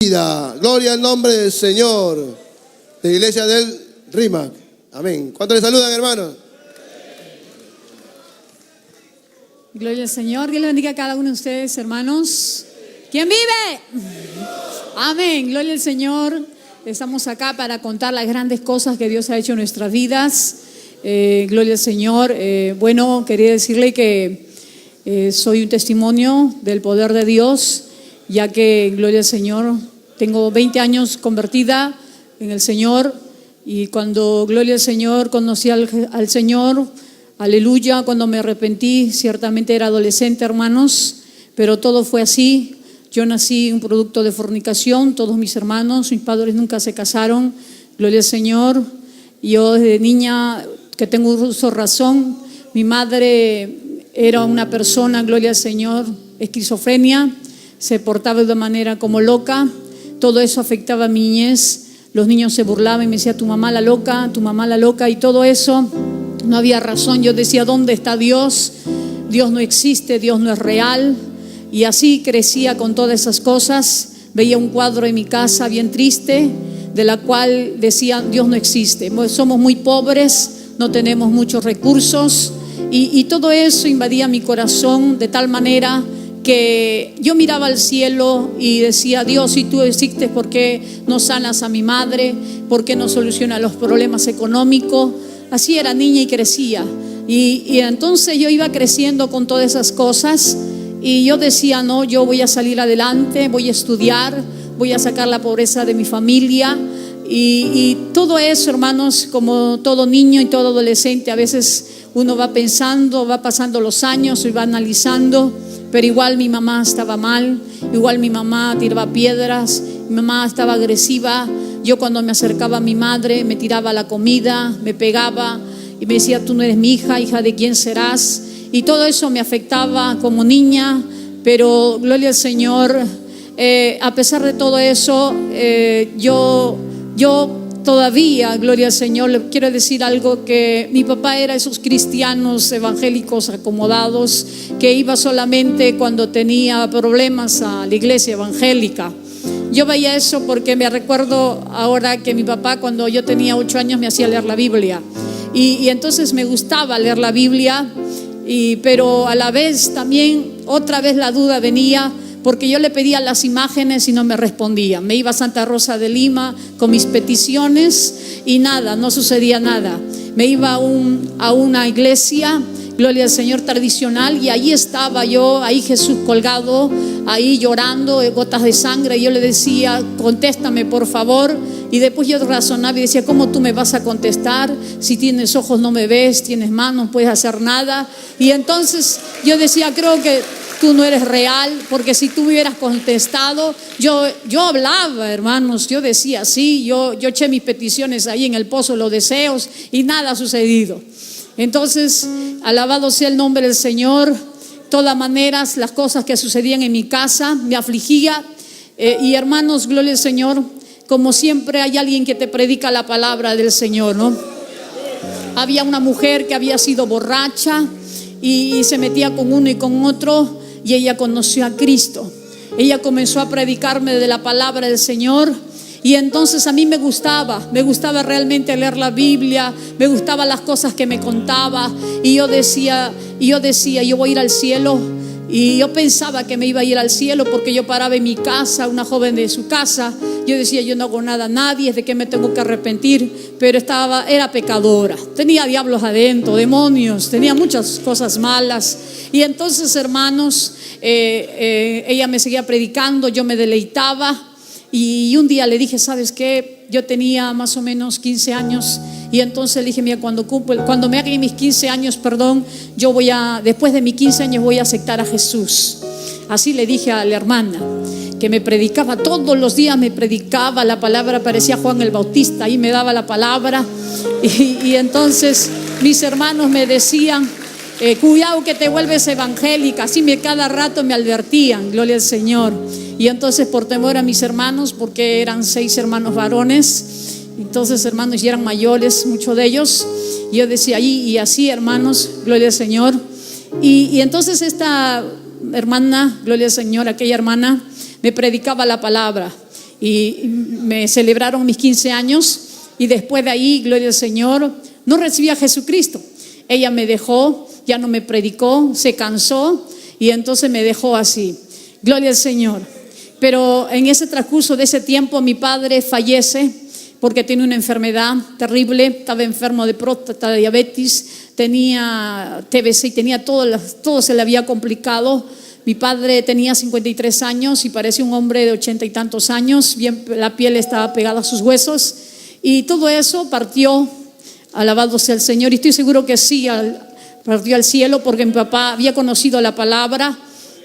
Vida. Gloria al nombre del Señor, de Iglesia del RIMAC. Amén. ¿Cuántos le saludan, hermanos? Gloria al Señor. Dios le bendiga a cada uno de ustedes, hermanos. ¿Quién vive? Amén. Gloria al Señor. Estamos acá para contar las grandes cosas que Dios ha hecho en nuestras vidas. Gloria al Señor. Bueno, quería decirle que soy un testimonio del poder de Dios, ya que, gloria al Señor, tengo 20 años convertida en el Señor, y cuando, gloria al Señor, conocí al Señor, aleluya, cuando me arrepentí, ciertamente era adolescente, hermanos, pero todo fue así. Yo nací un producto de fornicación, todos mis hermanos, mis padres nunca se casaron, gloria al Señor. Yo desde niña, que tengo uso razón, mi madre era una persona, gloria al Señor, esquizofrenia, se portaba de una manera como loca, todo eso afectaba a mi niñez. Los niños se burlaban y me decían, tu mamá la loca, y todo eso, no había razón. Yo decía, ¿dónde está Dios? Dios no existe, Dios no es real. Y así crecía con todas esas cosas. Veía un cuadro en mi casa bien triste, de la cual decía, Dios no existe. Somos muy pobres, no tenemos muchos recursos, y todo eso invadía mi corazón de tal manera que yo miraba al cielo y decía, Dios, si tú existes, ¿por qué no sanas a mi madre? ¿Por qué no solucionas los problemas económicos? Así era niña y crecía. Y entonces yo iba creciendo con todas esas cosas, y yo decía, no, yo voy a salir adelante, voy a estudiar, voy a sacar la pobreza de mi familia. Y todo eso, hermanos, como todo niño y todo adolescente, a veces uno va pensando, va pasando los años y va analizando. Pero igual mi mamá estaba mal, igual mi mamá tiraba piedras, mi mamá estaba agresiva. Yo cuando me acercaba a mi madre me tiraba la comida, me pegaba y me decía, tú no eres mi hija, hija de quién serás. Y todo eso me afectaba como niña, pero gloria al Señor, a pesar de todo eso, yo todavía, gloria al Señor, le quiero decir algo, que mi papá era esos cristianos evangélicos acomodados, que iba solamente cuando tenía problemas a la iglesia evangélica. Yo veía eso porque me recuerdo ahora que mi papá, cuando yo tenía 8 años, me hacía leer la Biblia, y entonces me gustaba leer la Biblia, pero a la vez también otra vez la duda venía, porque yo le pedía las imágenes y no me respondía. Me iba a Santa Rosa de Lima con mis peticiones y nada, no sucedía nada. Me iba a una iglesia, gloria al Señor, tradicional, y ahí estaba yo, ahí Jesús colgado, ahí llorando, gotas de sangre, y yo le decía, contéstame por favor. Y después yo razonaba y decía, ¿cómo tú me vas a contestar? Si tienes ojos no me ves, tienes manos no puedes hacer nada. Y entonces yo decía, creo que tú no eres real, porque si tú me hubieras contestado, yo hablaba, hermanos, yo decía, sí, yo eché mis peticiones ahí en el pozo de los deseos y nada ha sucedido. Entonces, alabado sea el nombre del Señor. De todas maneras, las cosas que sucedían en mi casa me afligía, y hermanos, gloria al Señor, como siempre hay alguien que te predica la palabra del Señor, ¿no? Había una mujer que había sido borracha y se metía con uno y con otro, y ella conoció a Cristo. Ella comenzó a predicarme de la palabra del Señor, y entonces a mí me gustaba realmente leer la Biblia, me gustaban las cosas que me contaba, y yo decía, yo voy a ir al cielo. Y yo pensaba que me iba a ir al cielo, porque yo paraba en mi casa, una joven de su casa, yo decía, yo no hago nada a nadie, ¿de qué me tengo que arrepentir? Pero era pecadora, tenía diablos adentro, demonios, tenía muchas cosas malas. Y entonces, hermanos, ella me seguía predicando, yo me deleitaba. Y un día le dije, ¿sabes qué? Yo tenía más o menos 15 años, y entonces le dije, mira, cuando me haga mis 15 años, después de mis 15 años voy a aceptar a Jesús. Así le dije a la hermana, que me predicaba todos los días, me predicaba la palabra, parecía Juan el Bautista, ahí me daba la palabra. Y entonces mis hermanos me decían, cuidado que te vuelves evangélica. Así cada rato me advertían, gloria al Señor. Y entonces, por temor a mis hermanos, porque eran 6 hermanos varones, entonces hermanos, y eran mayores muchos de ellos, yo decía ahí, y así, hermanos, gloria al Señor. Y entonces esta hermana, gloria al Señor, aquella hermana me predicaba la palabra. y me celebraron mis 15 años y después de ahí, gloria al Señor, no recibí a Jesucristo. Ella me dejó, ya no me predicó, se cansó y entonces me dejó así. Gloria al Señor. Pero en ese transcurso de ese tiempo mi padre fallece porque tiene una enfermedad terrible, estaba enfermo de próstata, de diabetes, tenía TBC y tenía todo se le había complicado. Mi padre tenía 53 años y parecía un hombre de 80 y tantos años, bien, la piel estaba pegada a sus huesos y todo eso partió, alabado sea el Señor, y estoy seguro que sí, partió al cielo porque mi papá había conocido la palabra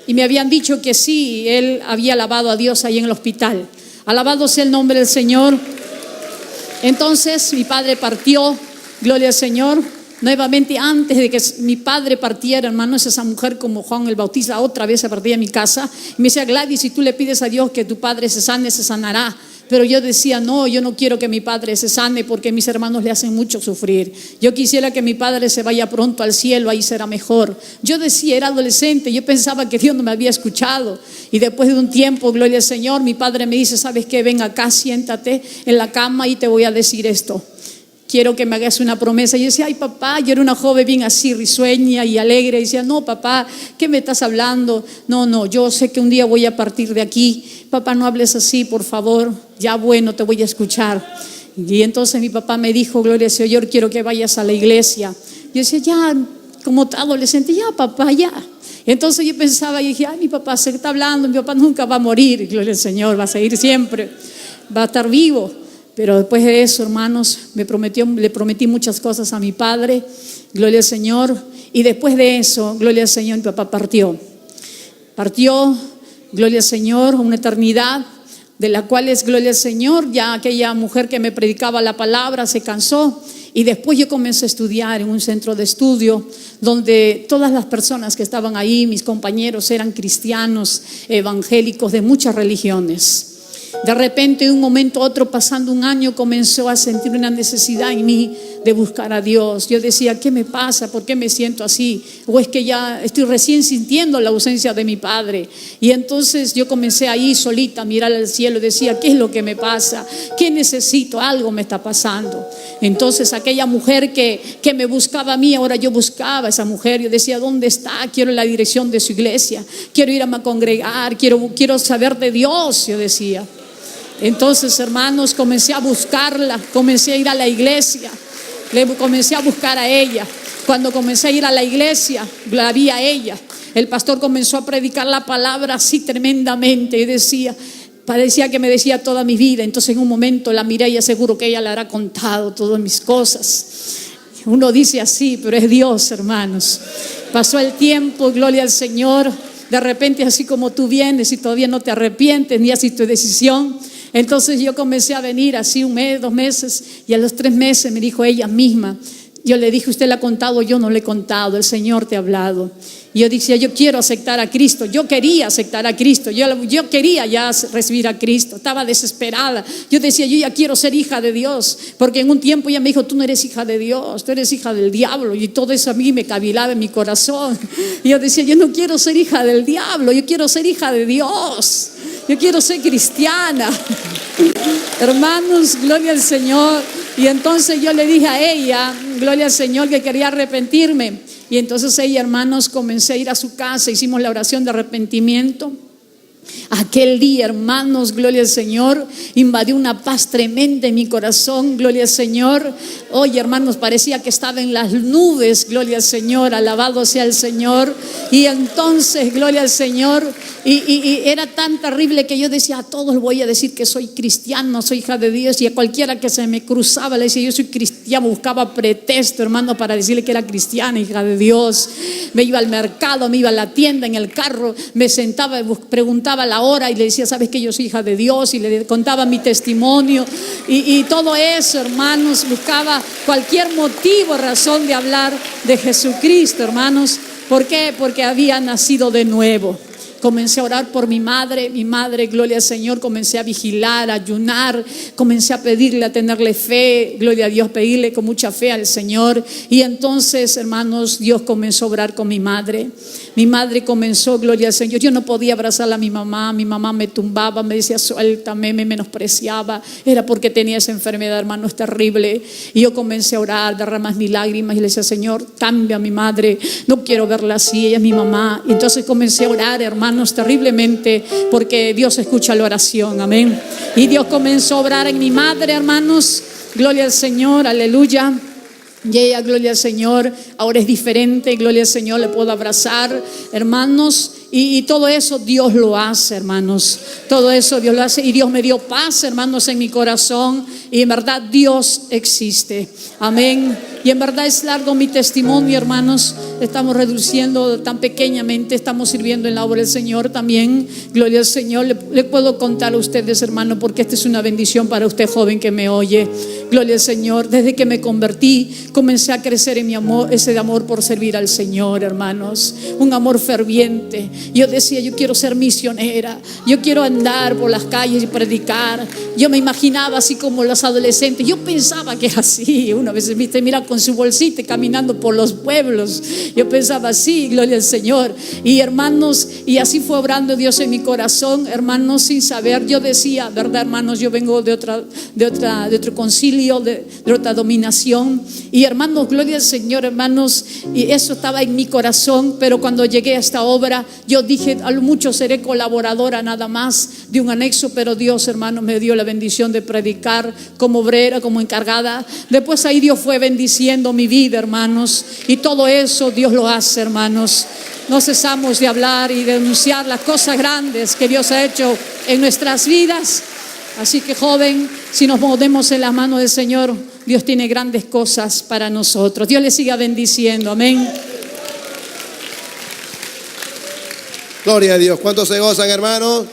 y me habían dicho que sí, él había alabado a Dios ahí en el hospital. Alabado sea el nombre del Señor. Entonces mi padre partió, gloria al Señor. Nuevamente, antes de que mi padre partiera, hermanos, esa mujer como Juan el Bautista otra vez se partía de mi casa y me decía: Gladys, si tú le pides a Dios que tu padre se sane, se sanará. Pero yo decía: no, yo no quiero que mi padre se sane porque mis hermanos le hacen mucho sufrir. Yo quisiera que mi padre se vaya pronto al cielo, ahí será mejor. Yo decía, era adolescente, yo pensaba que Dios no me había escuchado. Y después de un tiempo, gloria al Señor, mi padre me dice: ¿sabes qué? Ven acá, siéntate en la cama y te voy a decir esto. Quiero que me hagas una promesa. Y yo decía: ay, papá, yo era una joven bien así, risueña y alegre. Y decía: no, papá, ¿qué me estás hablando? No, yo sé que un día voy a partir de aquí. Papá, no hables así, por favor. Ya bueno, te voy a escuchar. Y entonces mi papá me dijo: gloria al Señor, quiero que vayas a la iglesia. Yo decía: ya, como adolescente, ya, papá, ya. Entonces yo pensaba y dije: ay, mi papá se está hablando, mi papá nunca va a morir. Gloria al Señor, va a seguir siempre, va a estar vivo. Pero después de eso, hermanos, le prometí muchas cosas a mi padre, gloria al Señor. Y después de eso, gloria al Señor, mi papá partió, gloria al Señor, a una eternidad, de la cual es, gloria al Señor, ya aquella mujer que me predicaba la palabra se cansó. Y después yo comencé a estudiar en un centro de estudio donde todas las personas que estaban ahí, mis compañeros, eran cristianos, evangélicos de muchas religiones. De repente, de un momento a otro, pasando un año, comenzó a sentir una necesidad en mí de buscar a Dios. Yo decía: ¿qué me pasa? ¿Por qué me siento así? ¿O es que ya estoy recién sintiendo la ausencia de mi padre? Y entonces yo comencé ahí solita a mirar al cielo y decía: ¿qué es lo que me pasa? ¿Qué necesito? Algo me está pasando. Entonces aquella mujer que me buscaba a mí, ahora yo buscaba a esa mujer. Yo decía: ¿dónde está? Quiero la dirección de su iglesia, quiero ir a congregar, quiero saber de Dios, yo decía. Entonces, hermanos, comencé a buscarla, comencé a ir a la iglesia, comencé a buscar a ella. Cuando comencé a ir a la iglesia, la vi a ella. El pastor comenzó a predicar la palabra así tremendamente y parecía que me decía toda mi vida. Entonces en un momento la miré y aseguro que ella le habrá contado todas mis cosas. Uno dice así, pero es Dios, hermanos. Pasó el tiempo, gloria al Señor. De repente, así como tú vienes y todavía no te arrepientes ni haces tu decisión. Entonces yo comencé a venir así 1 mes, 2 meses, y a los 3 meses me dijo ella misma. Yo le dije: ¿usted le ha contado? Yo no le he contado, el Señor te ha hablado. Y yo decía: yo quiero aceptar a Cristo. Yo quería aceptar a Cristo, yo quería ya recibir a Cristo. Estaba desesperada. Yo decía: yo ya quiero ser hija de Dios. Porque en un tiempo ella me dijo: tú no eres hija de Dios, tú eres hija del diablo. Y todo eso a mí me cavilaba en mi corazón. Y yo decía: yo no quiero ser hija del diablo, yo quiero ser hija de Dios. Yo quiero ser cristiana. Hermanos, gloria al Señor. Y entonces yo le dije a ella, gloria al Señor, que quería arrepentirme. Y entonces ella, hermanos, comencé a ir a su casa, hicimos la oración de arrepentimiento. Aquel día, hermanos, gloria al Señor, invadió una paz tremenda en mi corazón, gloria al Señor. Oye, hermanos, parecía que estaba en las nubes, gloria al Señor, alabado sea el Señor. Y entonces, gloria al Señor, y era tan terrible que yo decía: a todos voy a decir que soy cristiano, soy hija de Dios. Y a cualquiera que se me cruzaba le decía: yo soy cristiano. Buscaba pretexto, hermano, para decirle que era cristiana, hija de Dios. Me iba al mercado, me iba a la tienda, en el carro, me sentaba, preguntaba la hora y le decía: sabes que yo soy hija de Dios, y le contaba mi testimonio y todo eso, hermanos. Buscaba cualquier motivo, razón de hablar de Jesucristo, hermanos. ¿Por qué? Porque había nacido de nuevo. comencé a orar por mi madre, gloria al Señor, comencé a vigilar, a ayunar, comencé a pedirle, a tenerle fe, gloria a Dios, pedirle con mucha fe al Señor. Y entonces, hermanos, Dios comenzó a obrar con mi madre. Mi madre comenzó, gloria al Señor. Yo no podía abrazarla a mi mamá me tumbaba, me decía suéltame, me menospreciaba. Era porque tenía esa enfermedad, hermano, es terrible. Y yo comencé a orar, derramar mis lágrimas y le decía, Señor, cambia a mi madre, no quiero verla así, ella es mi mamá. Y entonces comencé a orar, hermanos, terriblemente, porque Dios escucha la oración, amén. Y Dios comenzó a obrar en mi madre, hermanos, gloria al Señor, aleluya. Y ella, gloria al Señor, ahora es diferente, gloria al Señor, le puedo abrazar, hermanos, y todo eso Dios lo hace, hermanos, todo eso Dios lo hace, y Dios me dio paz, hermanos, en mi corazón, y en verdad Dios existe, amén. Y en verdad es largo mi testimonio, hermanos, estamos reduciendo tan pequeñamente, estamos sirviendo en la obra del Señor también, gloria al Señor. Le puedo contar a ustedes, hermano, porque esta es una bendición para usted, joven, que me oye, gloria al Señor. Desde que me convertí, comencé a crecer en mi amor, ese amor por servir al Señor, hermanos, un amor ferviente. Yo decía, yo quiero ser misionera, yo quiero andar por las calles y predicar. Yo me imaginaba así como los adolescentes, yo pensaba que era así. Una vez viste, mira, con su bolsita caminando por los pueblos, yo pensaba así, gloria al Señor. Y hermanos, y así fue obrando Dios en mi corazón, hermanos, sin saber. Yo decía, verdad, hermanos, yo vengo de otro concilio, de otra dominación. Y hermanos, gloria al Señor, hermanos, y eso estaba en mi corazón. Pero cuando llegué a esta obra, yo dije, a lo mucho seré colaboradora nada más de un anexo, pero Dios, hermanos, me dio la bendición de predicar como obrera, como encargada. Después ahí Dios fue bendiciendo mi vida, hermanos, y todo eso Dios lo hace, hermanos. No cesamos de hablar y de denunciar las cosas grandes que Dios ha hecho en nuestras vidas. Así que, joven, si nos ponemos en las manos del Señor, Dios tiene grandes cosas para nosotros. Dios le siga bendiciendo, amén. Gloria a Dios. ¿Cuántos se gozan, hermanos?